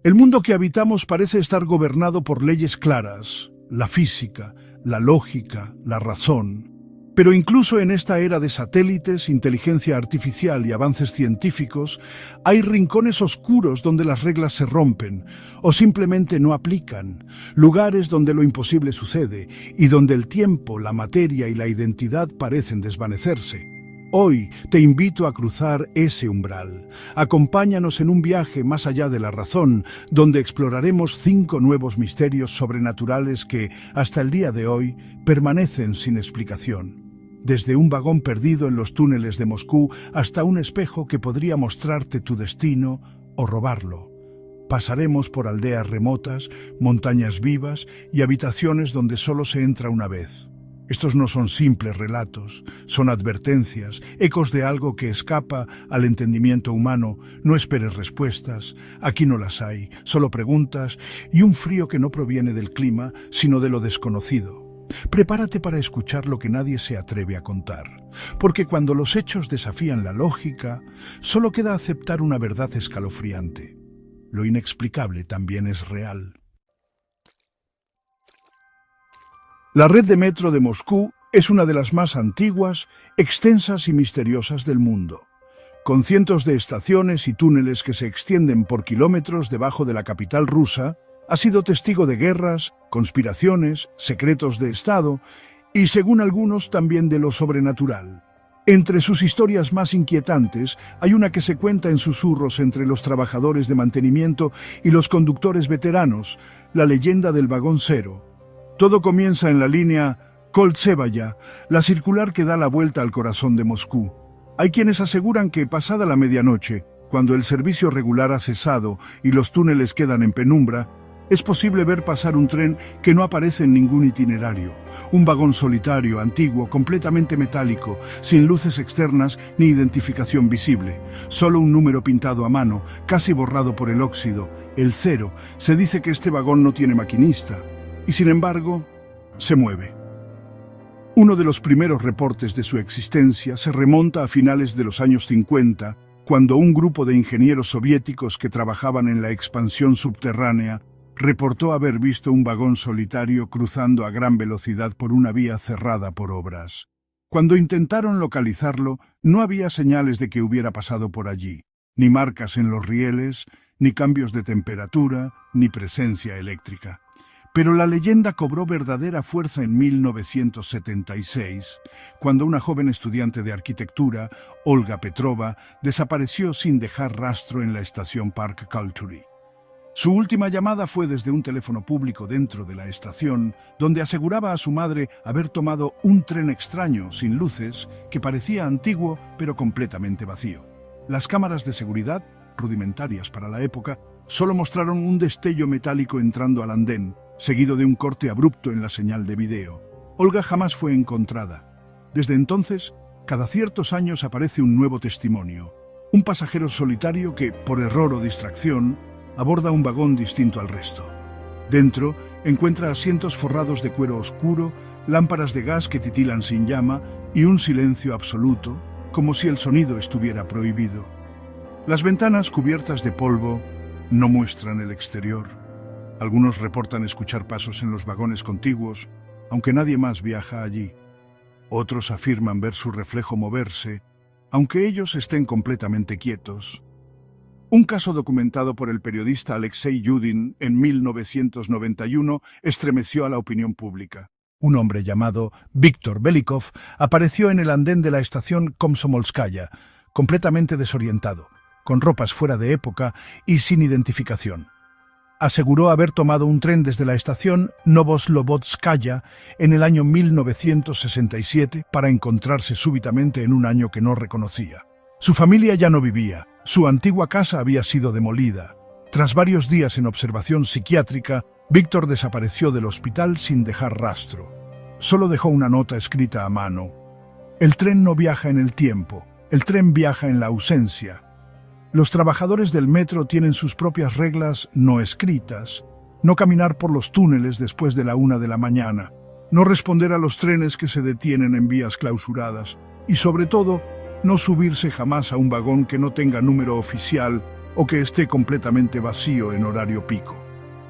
El mundo que habitamos parece estar gobernado por leyes claras, la física, la lógica, la razón. Pero incluso en esta era de satélites, inteligencia artificial y avances científicos, hay rincones oscuros donde las reglas se rompen o simplemente no aplican, lugares donde lo imposible sucede y donde el tiempo, la materia y la identidad parecen desvanecerse. Hoy te invito a cruzar ese umbral. Acompáñanos en un viaje más allá de la razón, donde exploraremos 5 nuevos misterios sobrenaturales que, hasta el día de hoy, permanecen sin explicación. Desde un vagón perdido en los túneles de Moscú hasta un espejo que podría mostrarte tu destino o robarlo. Pasaremos por aldeas remotas, montañas vivas y habitaciones donde solo se entra una vez. Estos no son simples relatos, son advertencias, ecos de algo que escapa al entendimiento humano. No esperes respuestas, aquí no las hay, solo preguntas y un frío que no proviene del clima, sino de lo desconocido. Prepárate para escuchar lo que nadie se atreve a contar, porque cuando los hechos desafían la lógica, solo queda aceptar una verdad escalofriante. Lo inexplicable también es real. La red de metro de Moscú es una de las más antiguas, extensas y misteriosas del mundo. Con cientos de estaciones y túneles que se extienden por kilómetros debajo de la capital rusa, ha sido testigo de guerras, conspiraciones, secretos de Estado y, según algunos, también de lo sobrenatural. Entre sus historias más inquietantes hay una que se cuenta en susurros entre los trabajadores de mantenimiento y los conductores veteranos, la leyenda del vagón cero. Todo comienza en la línea Koltsevaya, la circular que da la vuelta al corazón de Moscú. Hay quienes aseguran que, pasada la medianoche, cuando el servicio regular ha cesado y los túneles quedan en penumbra, es posible ver pasar un tren que no aparece en ningún itinerario. Un vagón solitario, antiguo, completamente metálico, sin luces externas ni identificación visible. Solo un número pintado a mano, casi borrado por el óxido, el 0. Se dice que este vagón no tiene maquinista. Y sin embargo, se mueve. Uno de los primeros reportes de su existencia se remonta a finales de los años 50, cuando un grupo de ingenieros soviéticos que trabajaban en la expansión subterránea reportó haber visto un vagón solitario cruzando a gran velocidad por una vía cerrada por obras. Cuando intentaron localizarlo, no había señales de que hubiera pasado por allí, ni marcas en los rieles, ni cambios de temperatura, ni presencia eléctrica. Pero la leyenda cobró verdadera fuerza en 1976, cuando una joven estudiante de arquitectura, Olga Petrova, desapareció sin dejar rastro en la estación Park Culture. Su última llamada fue desde un teléfono público dentro de la estación, donde aseguraba a su madre haber tomado un tren extraño, sin luces, que parecía antiguo pero completamente vacío. Las cámaras de seguridad, rudimentarias para la época, solo mostraron un destello metálico entrando al andén, seguido de un corte abrupto en la señal de video. Olga jamás fue encontrada. Desde entonces, cada ciertos años aparece un nuevo testimonio. Un pasajero solitario que, por error o distracción, aborda un vagón distinto al resto. Dentro, encuentra asientos forrados de cuero oscuro, lámparas de gas que titilan sin llama y un silencio absoluto, como si el sonido estuviera prohibido. Las ventanas cubiertas de polvo no muestran el exterior. Algunos reportan escuchar pasos en los vagones contiguos, aunque nadie más viaja allí. Otros afirman ver su reflejo moverse, aunque ellos estén completamente quietos. Un caso documentado por el periodista Alexei Yudin en 1991 estremeció a la opinión pública. Un hombre llamado Víctor Belikov apareció en el andén de la estación Komsomolskaya, completamente desorientado, con ropas fuera de época y sin identificación. Aseguró haber tomado un tren desde la estación Novoslobodskaya en el año 1967 para encontrarse súbitamente en un año que no reconocía. Su familia ya no vivía, su antigua casa había sido demolida. Tras varios días en observación psiquiátrica, Víctor desapareció del hospital sin dejar rastro. Solo dejó una nota escrita a mano. El tren no viaja en el tiempo, el tren viaja en la ausencia. Los trabajadores del metro tienen sus propias reglas no escritas. No caminar por los túneles después de la 1 de la mañana. No responder a los trenes que se detienen en vías clausuradas. Y sobre todo, no subirse jamás a un vagón que no tenga número oficial o que esté completamente vacío en horario pico.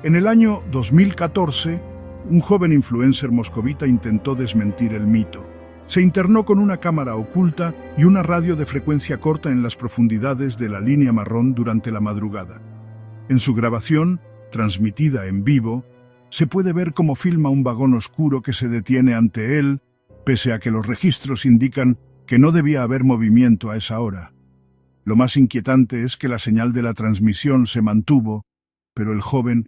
En el año 2014, un joven influencer moscovita intentó desmentir el mito. Se internó con una cámara oculta y una radio de frecuencia corta en las profundidades de la línea marrón durante la madrugada. En su grabación, transmitida en vivo, se puede ver cómo filma un vagón oscuro que se detiene ante él, pese a que los registros indican que no debía haber movimiento a esa hora. Lo más inquietante es que la señal de la transmisión se mantuvo, pero el joven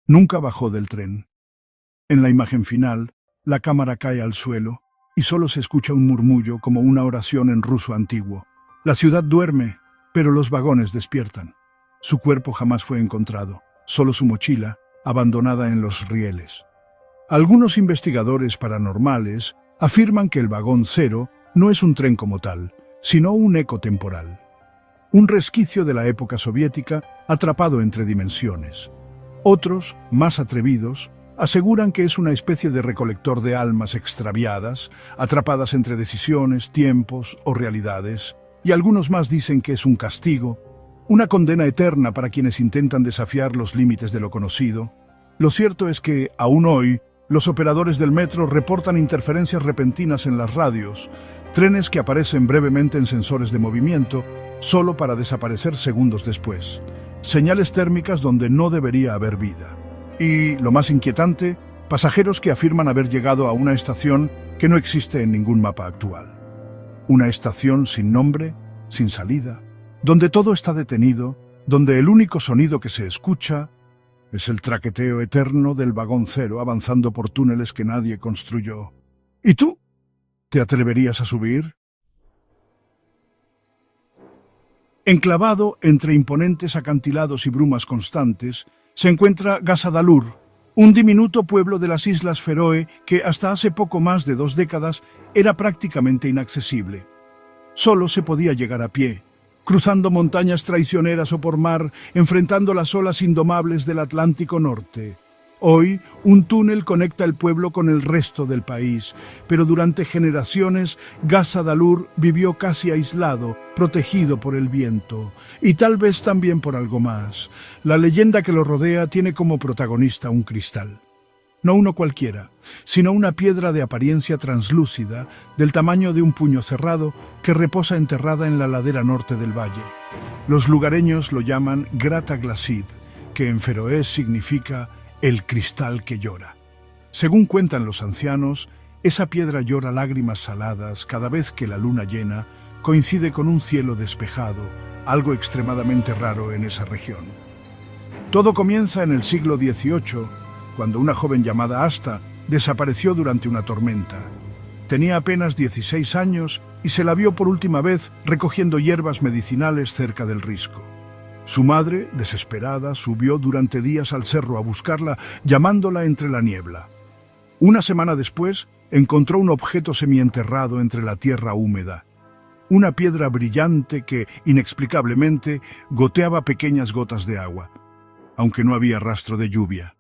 nunca bajó del tren. En la imagen final, la cámara cae al suelo y solo se escucha un murmullo como una oración en ruso antiguo. La ciudad duerme, pero los vagones despiertan. Su cuerpo jamás fue encontrado, solo su mochila, abandonada en los rieles. Algunos investigadores paranormales afirman que el vagón cero no es un tren como tal, sino un eco temporal. Un resquicio de la época soviética atrapado entre dimensiones. Otros, más atrevidos, aseguran que es una especie de recolector de almas extraviadas, atrapadas entre decisiones, tiempos o realidades, y algunos más dicen que es un castigo, una condena eterna para quienes intentan desafiar los límites de lo conocido. Lo cierto es que, aún hoy, los operadores del metro reportan interferencias repentinas en las radios, trenes que aparecen brevemente en sensores de movimiento, solo para desaparecer segundos después. Señales térmicas donde no debería haber vida. Y, lo más inquietante, pasajeros que afirman haber llegado a una estación que no existe en ningún mapa actual. Una estación sin nombre, sin salida, donde todo está detenido, donde el único sonido que se escucha es el traqueteo eterno del vagón cero avanzando por túneles que nadie construyó. ¿Y tú? ¿Te atreverías a subir? Enclavado entre imponentes acantilados y brumas constantes, se encuentra Gazadalur, un diminuto pueblo de las Islas Feroe que hasta hace poco más de 2 décadas era prácticamente inaccesible. Solo se podía llegar a pie, cruzando montañas traicioneras o por mar, enfrentando las olas indomables del Atlántico Norte. Hoy, un túnel conecta el pueblo con el resto del país, pero durante generaciones, Gazadalur vivió casi aislado, protegido por el viento, y tal vez también por algo más. La leyenda que lo rodea tiene como protagonista un cristal. No uno cualquiera, sino una piedra de apariencia translúcida, del tamaño de un puño cerrado, que reposa enterrada en la ladera norte del valle. Los lugareños lo llaman Grata Glasid, que en feroés significa el cristal que llora. Según cuentan los ancianos, esa piedra llora lágrimas saladas cada vez que la luna llena coincide con un cielo despejado, algo extremadamente raro en esa región. Todo comienza en el siglo XVIII, cuando una joven llamada Asta desapareció durante una tormenta. Tenía apenas 16 años y se la vio por última vez recogiendo hierbas medicinales cerca del risco. Su madre, desesperada, subió durante días al cerro a buscarla, llamándola entre la niebla. Una semana después, encontró un objeto semienterrado entre la tierra húmeda. Una piedra brillante que, inexplicablemente, goteaba pequeñas gotas de agua, aunque no había rastro de lluvia.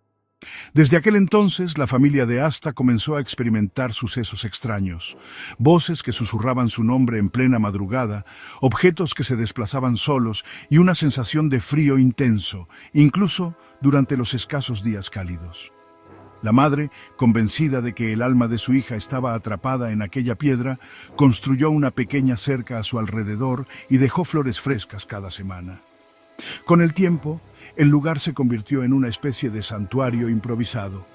Desde aquel entonces, la familia de Asta comenzó a experimentar sucesos extraños, voces que susurraban su nombre en plena madrugada, objetos que se desplazaban solos y una sensación de frío intenso, incluso durante los escasos días cálidos. La madre, convencida de que el alma de su hija estaba atrapada en aquella piedra, construyó una pequeña cerca a su alrededor y dejó flores frescas cada semana. Con el tiempo, el lugar se convirtió en una especie de santuario improvisado,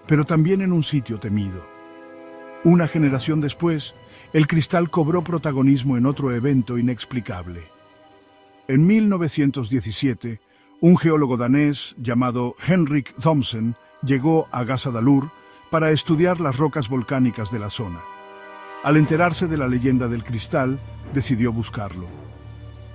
pero también en un sitio temido. Una generación después, el cristal cobró protagonismo en otro evento inexplicable. En 1917, un geólogo danés llamado Henrik Thomsen llegó a Gazadalur para estudiar las rocas volcánicas de la zona. Al enterarse de la leyenda del cristal, decidió buscarlo.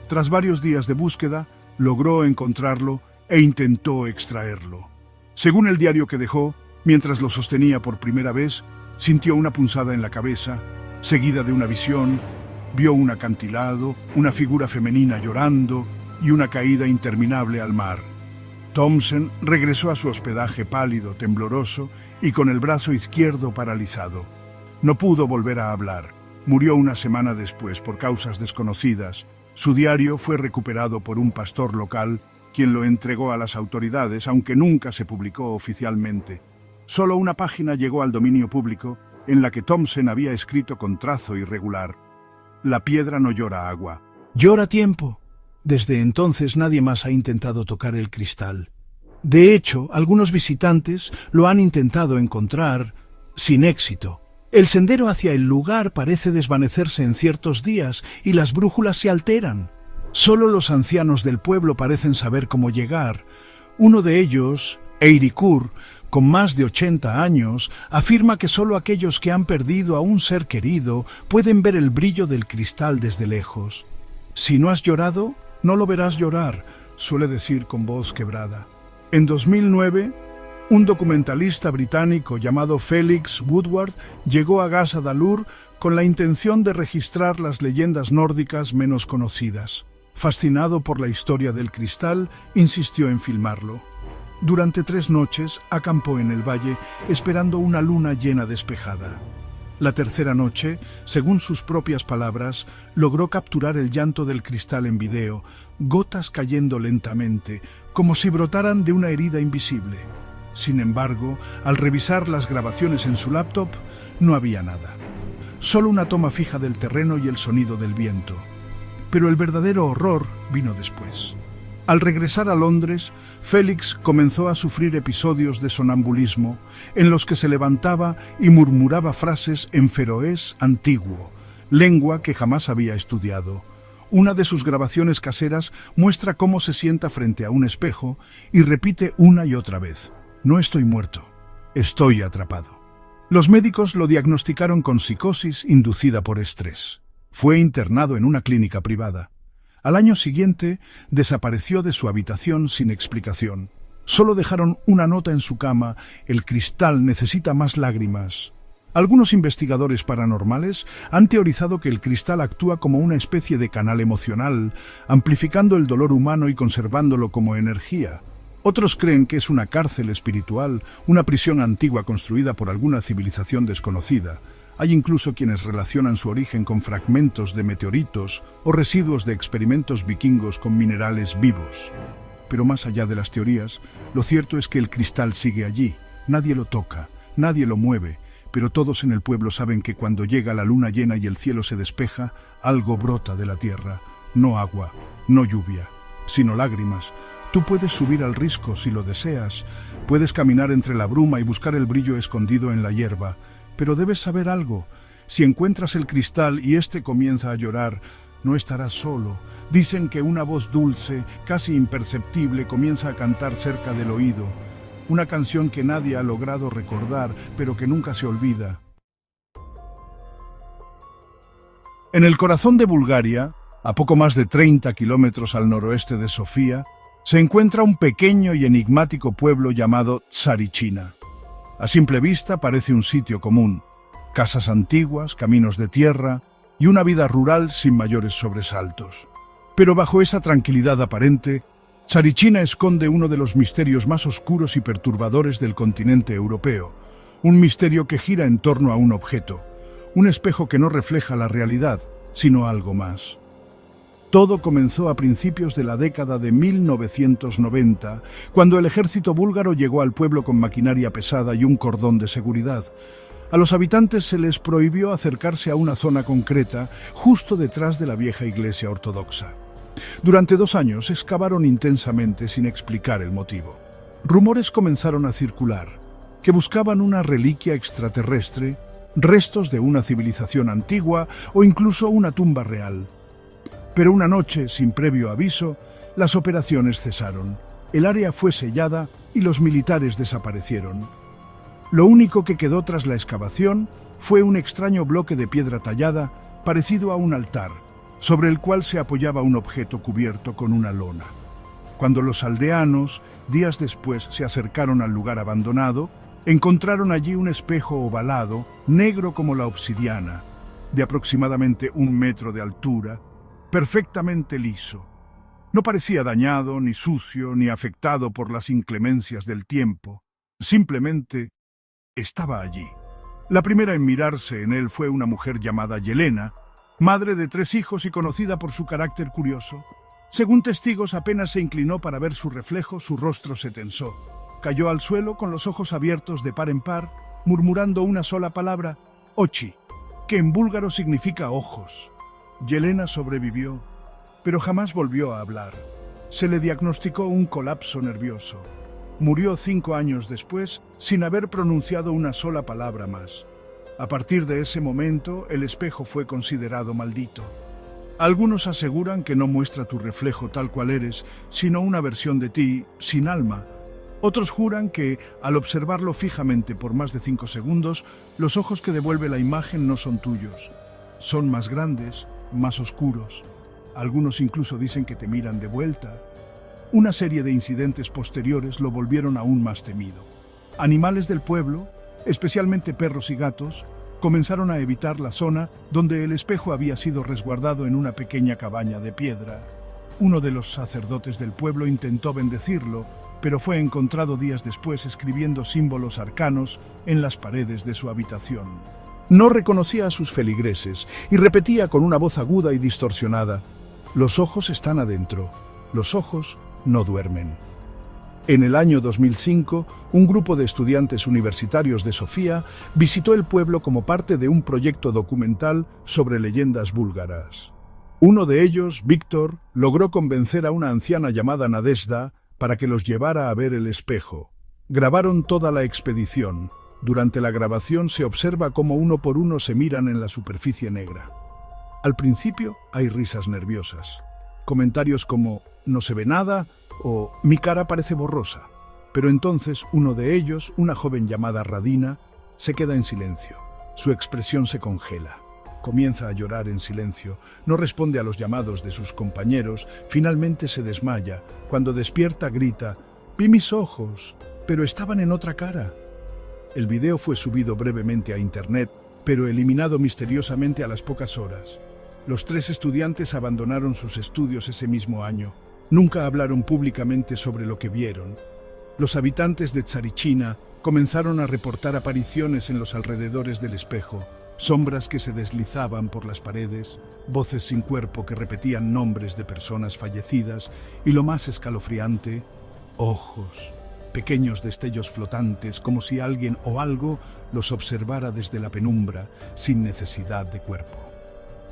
Tras varios días de búsqueda, logró encontrarlo e intentó extraerlo. Según el diario que dejó, mientras lo sostenía por primera vez, sintió una punzada en la cabeza, seguida de una visión, vio un acantilado, una figura femenina llorando y una caída interminable al mar. Thomsen regresó a su hospedaje pálido, tembloroso y con el brazo izquierdo paralizado. No pudo volver a hablar. Murió una semana después por causas desconocidas Su diario fue recuperado por un pastor local, quien lo entregó a las autoridades, aunque nunca se publicó oficialmente. Solo una página llegó al dominio público, en la que Thomsen había escrito con trazo irregular: «La piedra no llora agua. Llora tiempo». Desde entonces nadie más ha intentado tocar el cristal. De hecho, algunos visitantes lo han intentado encontrar sin éxito. El sendero hacia el lugar parece desvanecerse en ciertos días y las brújulas se alteran. Solo los ancianos del pueblo parecen saber cómo llegar. Uno de ellos, Eirikur, con más de 80 años, afirma que solo aquellos que han perdido a un ser querido pueden ver el brillo del cristal desde lejos. «Si no has llorado, no lo verás llorar», suele decir con voz quebrada. En 2009, un documentalista británico llamado Felix Woodward llegó a Gasa Dalur con la intención de registrar las leyendas nórdicas menos conocidas. Fascinado por la historia del cristal, insistió en filmarlo. Durante 3 noches acampó en el valle esperando una luna llena despejada. La tercera noche, según sus propias palabras, logró capturar el llanto del cristal en video, gotas cayendo lentamente, como si brotaran de una herida invisible. Sin embargo, al revisar las grabaciones en su laptop, no había nada. Solo una toma fija del terreno y el sonido del viento. Pero el verdadero horror vino después. Al regresar a Londres, Félix comenzó a sufrir episodios de sonambulismo, en los que se levantaba y murmuraba frases en feroés antiguo, lengua que jamás había estudiado. Una de sus grabaciones caseras muestra cómo se sienta frente a un espejo y repite una y otra vez: «No estoy muerto, estoy atrapado». Los médicos lo diagnosticaron con psicosis inducida por estrés. Fue internado en una clínica privada. Al año siguiente, desapareció de su habitación sin explicación. Solo dejaron una nota en su cama: «El cristal necesita más lágrimas». Algunos investigadores paranormales han teorizado que el cristal actúa como una especie de canal emocional, amplificando el dolor humano y conservándolo como energía. Otros creen que es una cárcel espiritual, una prisión antigua construida por alguna civilización desconocida. Hay incluso quienes relacionan su origen con fragmentos de meteoritos o residuos de experimentos vikingos con minerales vivos. Pero más allá de las teorías, lo cierto es que el cristal sigue allí. Nadie lo toca, nadie lo mueve, pero todos en el pueblo saben que cuando llega la luna llena y el cielo se despeja, algo brota de la tierra. No agua, no lluvia, sino lágrimas. Tú puedes subir al risco si lo deseas, puedes caminar entre la bruma y buscar el brillo escondido en la hierba, pero debes saber algo: si encuentras el cristal y éste comienza a llorar, no estarás solo. Dicen que una voz dulce, casi imperceptible, comienza a cantar cerca del oído. Una canción que nadie ha logrado recordar, pero que nunca se olvida. En el corazón de Bulgaria, a poco más de 30 kilómetros al noroeste de Sofía, se encuentra un pequeño y enigmático pueblo llamado Tsarichina. A simple vista parece un sitio común: casas antiguas, caminos de tierra y una vida rural sin mayores sobresaltos. Pero bajo esa tranquilidad aparente, Tsarichina esconde uno de los misterios más oscuros y perturbadores del continente europeo, un misterio que gira en torno a un objeto, un espejo que no refleja la realidad, sino algo más. Todo comenzó a principios de la década de 1990, cuando el ejército búlgaro llegó al pueblo con maquinaria pesada y un cordón de seguridad. A los habitantes se les prohibió acercarse a una zona concreta, justo detrás de la vieja iglesia ortodoxa. Durante 2 años excavaron intensamente sin explicar el motivo. Rumores comenzaron a circular, que buscaban una reliquia extraterrestre, restos de una civilización antigua o incluso una tumba real. Pero una noche, sin previo aviso, las operaciones cesaron. El área fue sellada y los militares desaparecieron. Lo único que quedó tras la excavación fue un extraño bloque de piedra tallada, parecido a un altar, sobre el cual se apoyaba un objeto cubierto con una lona. Cuando los aldeanos, días después, se acercaron al lugar abandonado, encontraron allí un espejo ovalado, negro como la obsidiana, de aproximadamente 1 metro de altura, perfectamente liso. No parecía dañado, ni sucio, ni afectado por las inclemencias del tiempo. Simplemente estaba allí. La primera en mirarse en él fue una mujer llamada Yelena, Madre de 3 hijos y conocida por su carácter curioso. Según testigos, apenas se inclinó para ver su reflejo, su rostro se tensó. Cayó al suelo con los ojos abiertos de par en par, murmurando una sola palabra, ochi, que en búlgaro significa ojos. Yelena sobrevivió, pero jamás volvió a hablar. Se le diagnosticó un colapso nervioso. Murió 5 años después, sin haber pronunciado una sola palabra más. A partir de ese momento, el espejo fue considerado maldito. Algunos aseguran que no muestra tu reflejo tal cual eres, sino una versión de ti, sin alma. Otros juran que, al observarlo fijamente por más de 5 segundos, los ojos que devuelve la imagen no son tuyos. Son más grandes, más oscuros. Algunos incluso dicen que te miran de vuelta. Una serie de incidentes posteriores lo volvieron aún más temido. Animales del pueblo, especialmente perros y gatos, comenzaron a evitar la zona donde el espejo había sido resguardado en una pequeña cabaña de piedra. Uno de los sacerdotes del pueblo intentó bendecirlo, pero fue encontrado días después escribiendo símbolos arcanos en las paredes de su habitación. No reconocía a sus feligreses y repetía con una voz aguda y distorsionada: «Los ojos están adentro, los ojos no duermen». En el año 2005, un grupo de estudiantes universitarios de Sofía visitó el pueblo como parte de un proyecto documental sobre leyendas búlgaras. Uno de ellos, Víctor, logró convencer a una anciana llamada Nadezhda para que los llevara a ver el espejo. Grabaron toda la expedición. Durante la grabación se observa cómo uno por uno se miran en la superficie negra. Al principio hay risas nerviosas. Comentarios como «no se ve nada» o «mi cara parece borrosa». Pero entonces uno de ellos, una joven llamada Radina, se queda en silencio. Su expresión se congela. Comienza a llorar en silencio, no responde a los llamados de sus compañeros, finalmente se desmaya. Cuando despierta grita: «Vi mis ojos, pero estaban en otra cara». El video fue subido brevemente a internet, pero eliminado misteriosamente a las pocas horas. Los 3 estudiantes abandonaron sus estudios ese mismo año. Nunca hablaron públicamente sobre lo que vieron. Los habitantes de Tsarichina comenzaron a reportar apariciones en los alrededores del espejo, sombras que se deslizaban por las paredes, voces sin cuerpo que repetían nombres de personas fallecidas y, lo más escalofriante, ojos, pequeños destellos flotantes, como si alguien o algo los observara desde la penumbra, sin necesidad de cuerpo.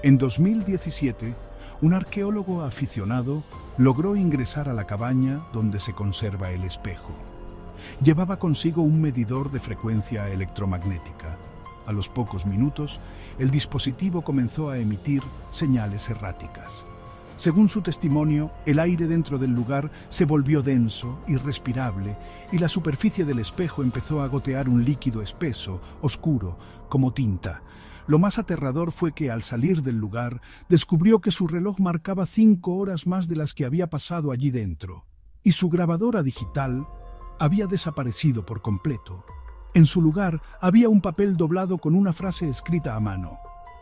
En 2017, un arqueólogo aficionado logró ingresar a la cabaña donde se conserva el espejo. Llevaba consigo un medidor de frecuencia electromagnética. A los pocos minutos, el dispositivo comenzó a emitir señales erráticas. Según su testimonio, el aire dentro del lugar se volvió denso, irrespirable, y la superficie del espejo empezó a gotear un líquido espeso, oscuro, como tinta. Lo más aterrador fue que, al salir del lugar, descubrió que su reloj marcaba 5 horas más de las que había pasado allí dentro, y su grabadora digital había desaparecido por completo. En su lugar había un papel doblado con una frase escrita a mano: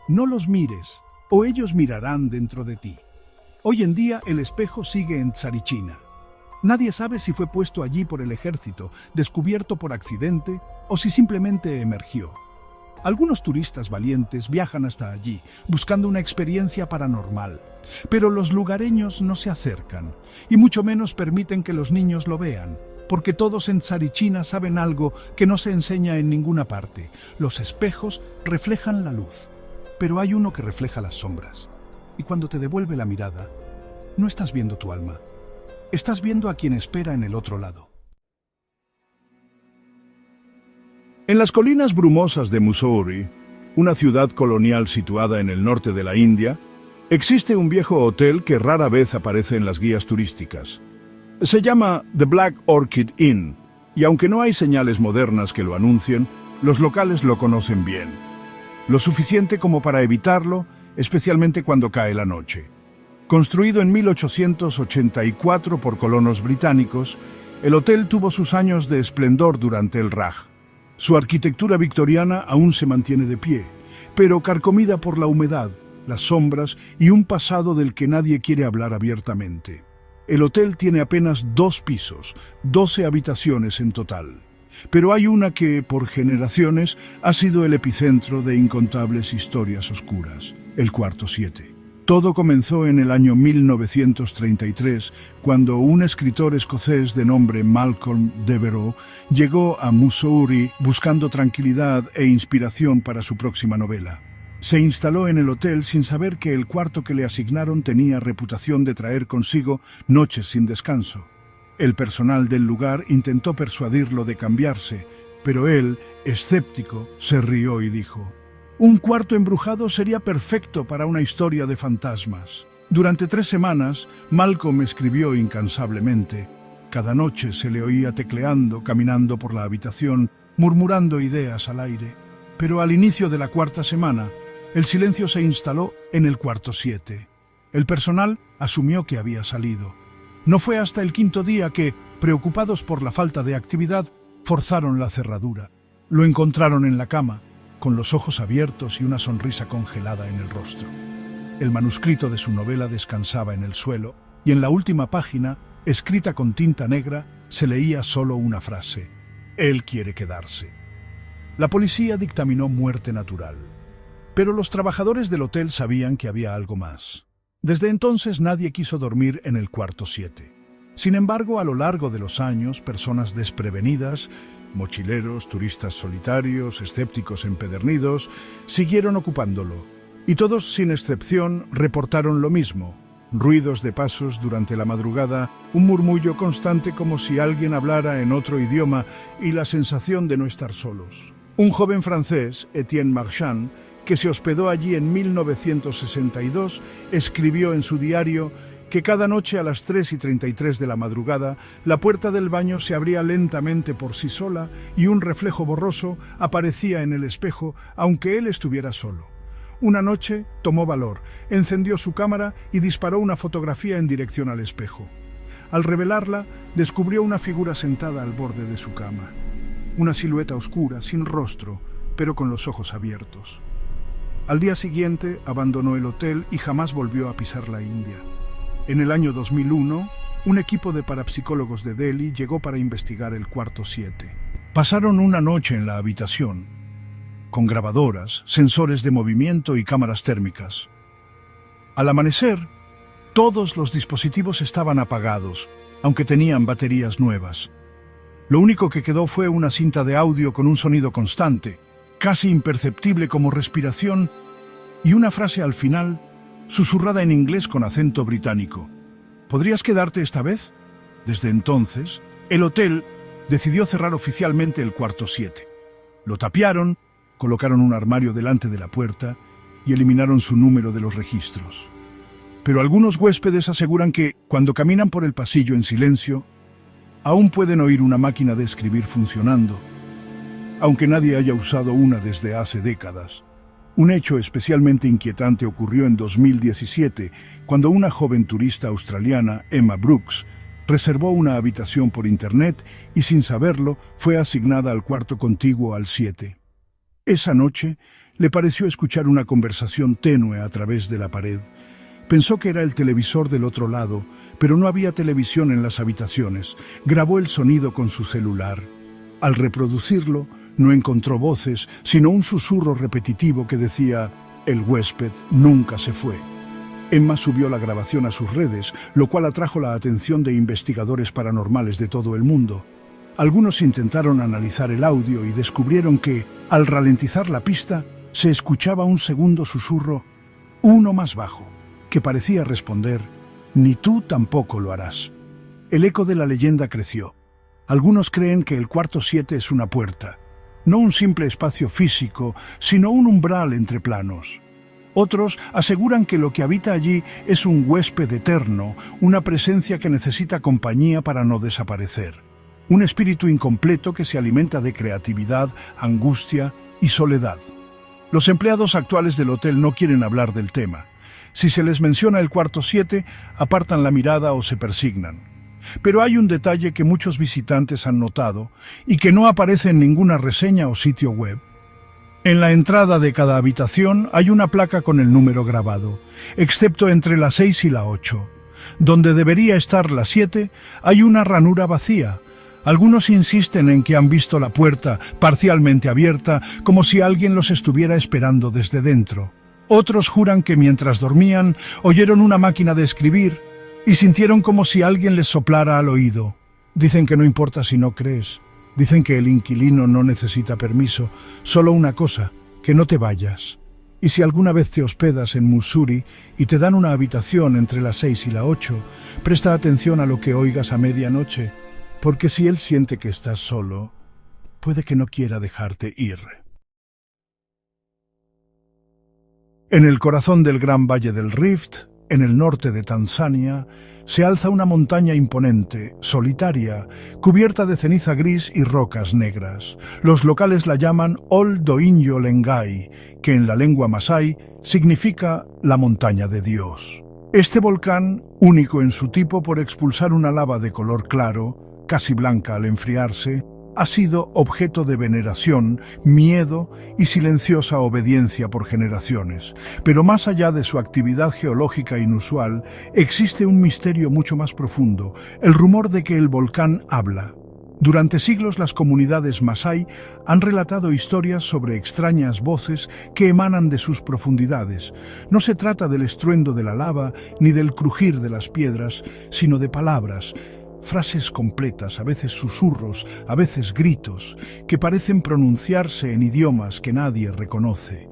«No los mires, o ellos mirarán dentro de ti». Hoy en día el espejo sigue en Tsarichina. Nadie sabe si fue puesto allí por el ejército, descubierto por accidente o si simplemente emergió. Algunos turistas valientes viajan hasta allí, buscando una experiencia paranormal, pero los lugareños no se acercan, y mucho menos permiten que los niños lo vean, porque todos en Tsarichina saben algo que no se enseña en ninguna parte: los espejos reflejan la luz, pero hay uno que refleja las sombras, y cuando te devuelve la mirada, no estás viendo tu alma, estás viendo a quien espera en el otro lado. En las colinas brumosas de Mussoorie, una ciudad colonial situada en el norte de la India, existe un viejo hotel que rara vez aparece en las guías turísticas. Se llama The Black Orchid Inn, y aunque no hay señales modernas que lo anuncien, los locales lo conocen bien. Lo suficiente como para evitarlo, especialmente cuando cae la noche. Construido en 1884 por colonos británicos, el hotel tuvo sus años de esplendor durante el Raj. Su arquitectura victoriana aún se mantiene de pie, pero carcomida por la humedad, las sombras y un pasado del que nadie quiere hablar abiertamente. El hotel tiene apenas 2 pisos, 12 habitaciones en total. Pero hay una que, por generaciones, ha sido el epicentro de incontables historias oscuras. el cuarto 7. Todo comenzó en el año 1933, cuando un escritor escocés de nombre Malcolm Devereux llegó a Mussoorie buscando tranquilidad e inspiración para su próxima novela. Se instaló en el hotel sin saber que el cuarto que le asignaron tenía reputación de traer consigo noches sin descanso. El personal del lugar intentó persuadirlo de cambiarse, pero él, escéptico, se rió y dijo: «Un cuarto embrujado sería perfecto para una historia de fantasmas». Durante 3 semanas, Malcolm escribió incansablemente. Cada noche se le oía tecleando, caminando por la habitación, murmurando ideas al aire. Pero al inicio de la 4ª semana, el silencio se instaló en el cuarto 7. El personal asumió que había salido. No fue hasta el 5.º día que, preocupados por la falta de actividad, forzaron la cerradura. Lo encontraron en la cama, con los ojos abiertos y una sonrisa congelada en el rostro. El manuscrito de su novela descansaba en el suelo y en la última página, escrita con tinta negra, se leía solo una frase: «Él quiere quedarse». La policía dictaminó muerte natural, pero los trabajadores del hotel sabían que había algo más. Desde entonces nadie quiso dormir en el cuarto 7. Sin embargo, a lo largo de los años, personas desprevenidas, mochileros, turistas solitarios, escépticos empedernidos, siguieron ocupándolo, y todos, sin excepción, reportaron lo mismo: ruidos de pasos durante la madrugada, un murmullo constante como si alguien hablara en otro idioma y la sensación de no estar solos. Un joven francés, Etienne Marchand, que se hospedó allí en 1962, escribió en su diario que cada noche a las 3:33 de la madrugada, la puerta del baño se abría lentamente por sí sola y un reflejo borroso aparecía en el espejo, aunque él estuviera solo. Una noche tomó valor, encendió su cámara y disparó una fotografía en dirección al espejo. Al revelarla, descubrió una figura sentada al borde de su cama. Una silueta oscura, sin rostro, pero con los ojos abiertos. Al día siguiente, abandonó el hotel y jamás volvió a pisar la India. En el año 2001, un equipo de parapsicólogos de Delhi llegó para investigar el cuarto 7. Pasaron una noche en la habitación, con grabadoras, sensores de movimiento y cámaras térmicas. Al amanecer, todos los dispositivos estaban apagados, aunque tenían baterías nuevas. Lo único que quedó fue una cinta de audio con un sonido constante, casi imperceptible como respiración, y una frase al final, susurrada en inglés con acento británico: ¿podrías quedarte esta vez? Desde entonces, el hotel decidió cerrar oficialmente el cuarto 7. Lo tapiaron, colocaron un armario delante de la puerta y eliminaron su número de los registros. Pero algunos huéspedes aseguran que, cuando caminan por el pasillo en silencio, aún pueden oír una máquina de escribir funcionando, aunque nadie haya usado una desde hace décadas. Un hecho especialmente inquietante ocurrió en 2017, cuando una joven turista australiana, Emma Brooks, reservó una habitación por internet y, sin saberlo, fue asignada al cuarto contiguo al 7. Esa noche, le pareció escuchar una conversación tenue a través de la pared. Pensó que era el televisor del otro lado, pero no había televisión en las habitaciones. Grabó el sonido con su celular. Al reproducirlo, no encontró voces, sino un susurro repetitivo que decía: «El huésped nunca se fue». Emma subió la grabación a sus redes, lo cual atrajo la atención de investigadores paranormales de todo el mundo. Algunos intentaron analizar el audio y descubrieron que, al ralentizar la pista, se escuchaba un segundo susurro, uno más bajo, que parecía responder: «Ni tú tampoco lo harás». El eco de la leyenda creció. Algunos creen que el cuarto 7 es una puerta, no un simple espacio físico, sino un umbral entre planos. Otros aseguran que lo que habita allí es un huésped eterno, una presencia que necesita compañía para no desaparecer. Un espíritu incompleto que se alimenta de creatividad, angustia y soledad. Los empleados actuales del hotel no quieren hablar del tema. Si se les menciona el cuarto 7, apartan la mirada o se persignan. Pero hay un detalle que muchos visitantes han notado y que no aparece en ninguna reseña o sitio web. En la entrada de cada habitación hay una placa con el número grabado, excepto entre la 6 y la 8. Donde debería estar la 7, hay una ranura vacía. Algunos insisten en que han visto la puerta parcialmente abierta, como si alguien los estuviera esperando desde dentro. Otros juran que mientras dormían oyeron una máquina de escribir y sintieron como si alguien les soplara al oído. Dicen que no importa si no crees. Dicen que el inquilino no necesita permiso, solo una cosa, que no te vayas. Y si alguna vez te hospedas en Mussoorie y te dan una habitación entre las 6 y las 8, presta atención a lo que oigas a medianoche, porque si él siente que estás solo, puede que no quiera dejarte ir. En el corazón del Gran Valle del Rift, en el norte de Tanzania, se alza una montaña imponente, solitaria, cubierta de ceniza gris y rocas negras. Los locales la llaman Ol Doinyo Lengai, que en la lengua masái significa la montaña de Dios. Este volcán, único en su tipo por expulsar una lava de color claro, casi blanca al enfriarse, ha sido objeto de veneración, miedo y silenciosa obediencia por generaciones. Pero más allá de su actividad geológica inusual, existe un misterio mucho más profundo, el rumor de que el volcán habla. Durante siglos las comunidades masái han relatado historias sobre extrañas voces que emanan de sus profundidades. No se trata del estruendo de la lava ni del crujir de las piedras, sino de palabras, frases completas, a veces susurros, a veces gritos, que parecen pronunciarse en idiomas que nadie reconoce.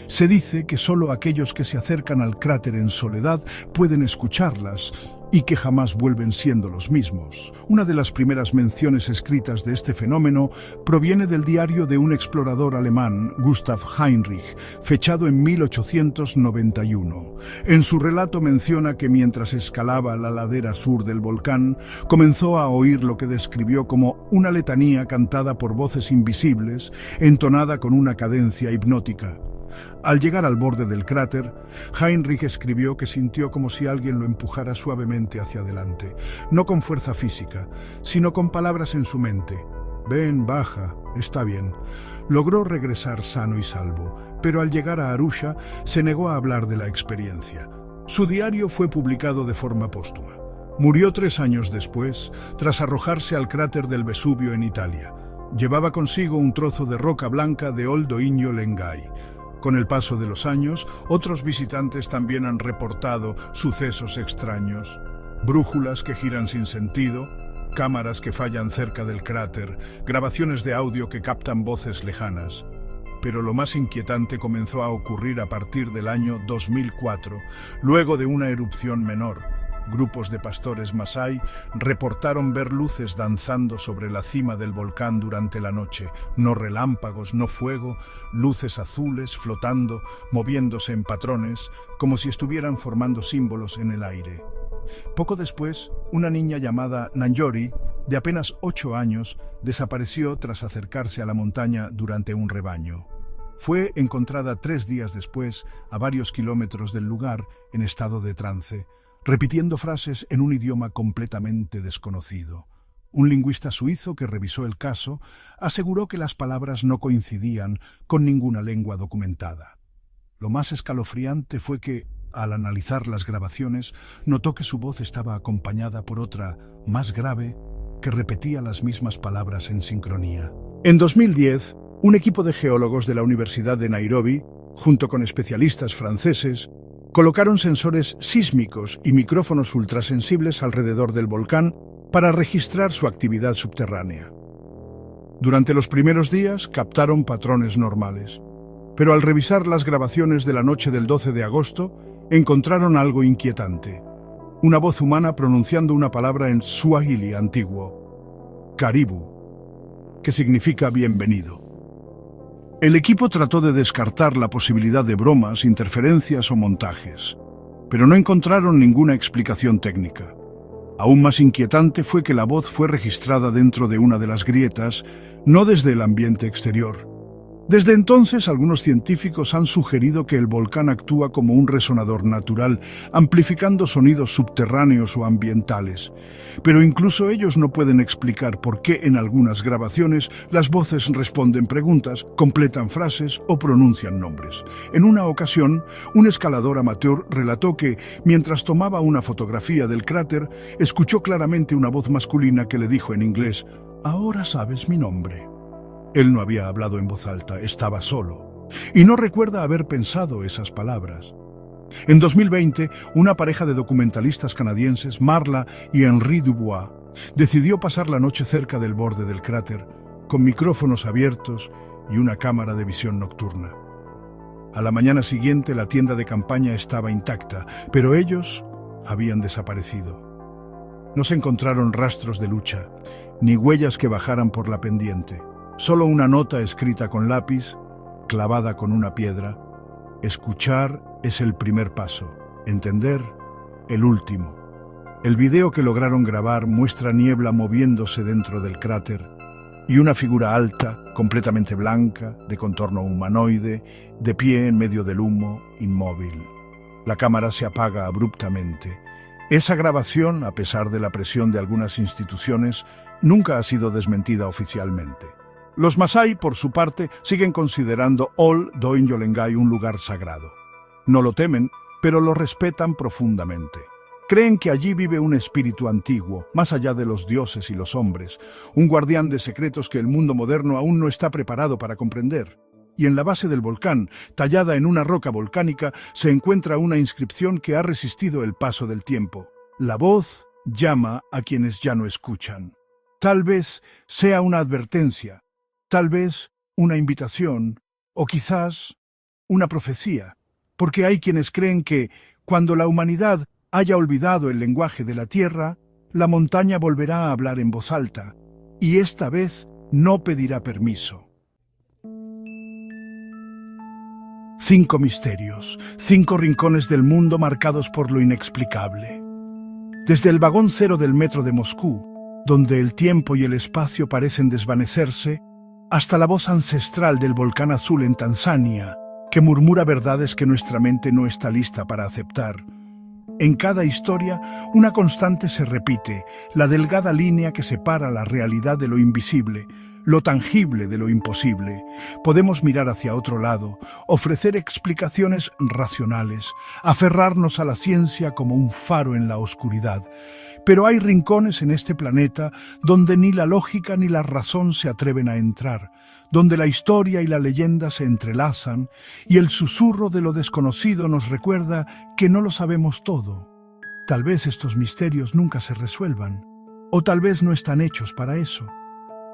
Se dice que solo aquellos que se acercan al cráter en soledad pueden escucharlas y que jamás vuelven siendo los mismos. Una de las primeras menciones escritas de este fenómeno proviene del diario de un explorador alemán, Gustav Heinrich, fechado en 1891. En su relato menciona que mientras escalaba la ladera sur del volcán, comenzó a oír lo que describió como una letanía cantada por voces invisibles, entonada con una cadencia hipnótica. Al llegar al borde del cráter, Heinrich escribió que sintió como si alguien lo empujara suavemente hacia adelante, no con fuerza física, sino con palabras en su mente. «Ven, baja, está bien». Logró regresar sano y salvo, pero al llegar a Arusha se negó a hablar de la experiencia. Su diario fue publicado de forma póstuma. Murió 3 años después, tras arrojarse al cráter del Vesubio en Italia. Llevaba consigo un trozo de roca blanca de Ol Doinyo Lengai. Con el paso de los años, otros visitantes también han reportado sucesos extraños. Brújulas que giran sin sentido, cámaras que fallan cerca del cráter, grabaciones de audio que captan voces lejanas. Pero lo más inquietante comenzó a ocurrir a partir del año 2004, luego de una erupción menor. Grupos de pastores masái reportaron ver luces danzando sobre la cima del volcán durante la noche. No relámpagos, no fuego, luces azules flotando, moviéndose en patrones, como si estuvieran formando símbolos en el aire. Poco después, una niña llamada Nanjori, de apenas 8 años, desapareció tras acercarse a la montaña durante un rebaño. Fue encontrada 3 días después, a varios kilómetros del lugar, en estado de trance, repitiendo frases en un idioma completamente desconocido. Un lingüista suizo que revisó el caso aseguró que las palabras no coincidían con ninguna lengua documentada. Lo más escalofriante fue que, al analizar las grabaciones, notó que su voz estaba acompañada por otra, más grave, que repetía las mismas palabras en sincronía. En 2010, un equipo de geólogos de la Universidad de Nairobi, junto con especialistas franceses, colocaron sensores sísmicos y micrófonos ultrasensibles alrededor del volcán para registrar su actividad subterránea. Durante los primeros días captaron patrones normales, pero al revisar las grabaciones de la noche del 12 de agosto, encontraron algo inquietante. Una voz humana pronunciando una palabra en suajili antiguo, karibu, que significa bienvenido. El equipo trató de descartar la posibilidad de bromas, interferencias o montajes, pero no encontraron ninguna explicación técnica. Aún más inquietante fue que la voz fue registrada dentro de una de las grietas, no desde el ambiente exterior. Desde entonces, algunos científicos han sugerido que el volcán actúa como un resonador natural, amplificando sonidos subterráneos o ambientales. Pero incluso ellos no pueden explicar por qué en algunas grabaciones las voces responden preguntas, completan frases o pronuncian nombres. En una ocasión, un escalador amateur relató que, mientras tomaba una fotografía del cráter, escuchó claramente una voz masculina que le dijo en inglés: «Ahora sabes mi nombre». Él no había hablado en voz alta, estaba solo. Y no recuerda haber pensado esas palabras. En 2020, una pareja de documentalistas canadienses, Marla y Henri Dubois, decidió pasar la noche cerca del borde del cráter, con micrófonos abiertos y una cámara de visión nocturna. A la mañana siguiente, la tienda de campaña estaba intacta, pero ellos habían desaparecido. No se encontraron rastros de lucha, ni huellas que bajaran por la pendiente. Solo una nota escrita con lápiz, clavada con una piedra. Escuchar es el primer paso, entender, el último. El video que lograron grabar muestra niebla moviéndose dentro del cráter y una figura alta, completamente blanca, de contorno humanoide, de pie en medio del humo, inmóvil. La cámara se apaga abruptamente. Esa grabación, a pesar de la presión de algunas instituciones, nunca ha sido desmentida oficialmente. Los Masái, por su parte, siguen considerando Ol Doin Yolengay un lugar sagrado. No lo temen, pero lo respetan profundamente. Creen que allí vive un espíritu antiguo, más allá de los dioses y los hombres, un guardián de secretos que el mundo moderno aún no está preparado para comprender. Y en la base del volcán, tallada en una roca volcánica, se encuentra una inscripción que ha resistido el paso del tiempo. La voz llama a quienes ya no escuchan. Tal vez sea una advertencia, tal vez una invitación, o quizás una profecía, porque hay quienes creen que, cuando la humanidad haya olvidado el lenguaje de la tierra, la montaña volverá a hablar en voz alta, y esta vez no pedirá permiso. 5 misterios, 5 rincones del mundo marcados por lo inexplicable. Desde el vagón cero del metro de Moscú, donde el tiempo y el espacio parecen desvanecerse, hasta la voz ancestral del volcán azul en Tanzania, que murmura verdades que nuestra mente no está lista para aceptar. En cada historia, una constante se repite, la delgada línea que separa la realidad de lo invisible, lo tangible de lo imposible. Podemos mirar hacia otro lado, ofrecer explicaciones racionales, aferrarnos a la ciencia como un faro en la oscuridad. Pero hay rincones en este planeta donde ni la lógica ni la razón se atreven a entrar, donde la historia y la leyenda se entrelazan y el susurro de lo desconocido nos recuerda que no lo sabemos todo. Tal vez estos misterios nunca se resuelvan, o tal vez no están hechos para eso.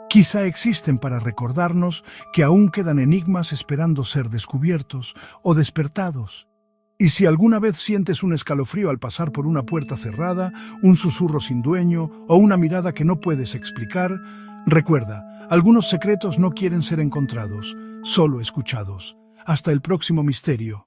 Quizá existen para recordarnos que aún quedan enigmas esperando ser descubiertos o despertados. Y si alguna vez sientes un escalofrío al pasar por una puerta cerrada, un susurro sin dueño o una mirada que no puedes explicar, recuerda, algunos secretos no quieren ser encontrados, solo escuchados. Hasta el próximo misterio.